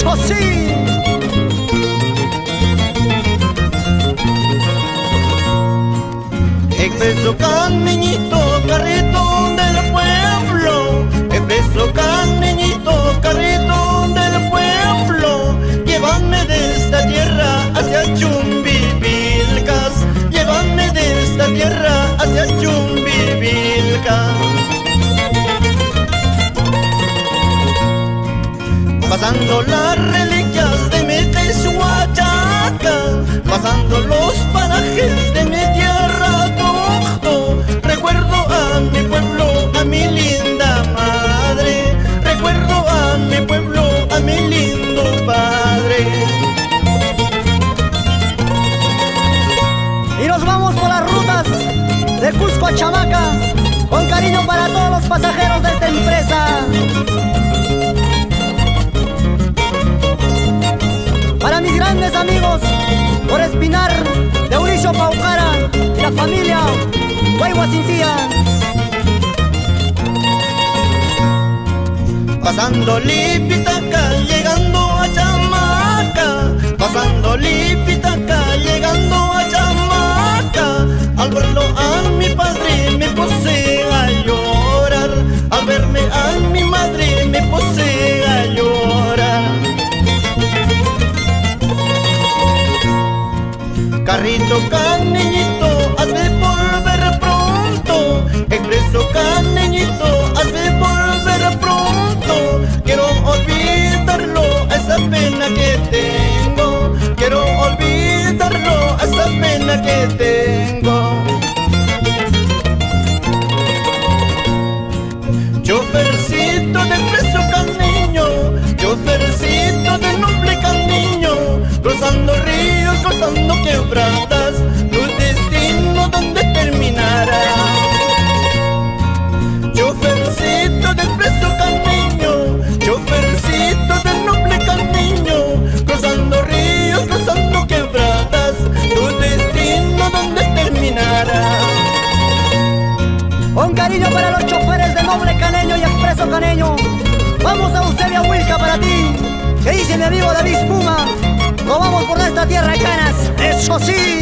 Eso sí. Expreso Caneñito, carrito del pueblo. Expreso Caneñito, carrito del pueblo. Llévame de esta tierra hacia Chumbivilcas. Llévame de esta tierra hacia Chumbivilcas. Pasando las reliquias de mi Texhuachaca, pasando los parajes de mi tierra Tuxtla. Recuerdo a mi pueblo, a mi linda madre. Recuerdo a mi pueblo, a mi lindo padre. Y nos vamos por las rutas de Cusco a Chamaca, con cariño para todos los pasajeros de esta empresa. Para mis grandes amigos, por Espinar, de Mauricio Paucara y la familia Guayguasincía. Pasando Lipitaca, llegando a Chamaca. Pasando Lipitaca, llegando a Chamaca. Al verlo a mi padre me puse a llorar. Al verme a mi madre me puse a llorar. Carrito Caneñito, has de volver pronto. Expreso Caneñito, has de volver pronto. Quiero olvidarlo, esa pena que tengo. Quiero olvidarlo, esa pena que tengo. Chofercito de Expreso Caneño, chofercito de noble Caneño, cruzando ríos, cruzando quebradas, tu destino donde terminará. Chofercito de Expreso Caneño, chofercito de noble Caneño, cruzando ríos, cruzando quebradas, tu destino donde terminará. Con cariño para los choferes de Noble Caneño y Expreso Caneño. Vamos a Eusebia Huilca para ti, que dice mi amigo David Puma. Nos vamos por esta tierra de canas. Eso sí.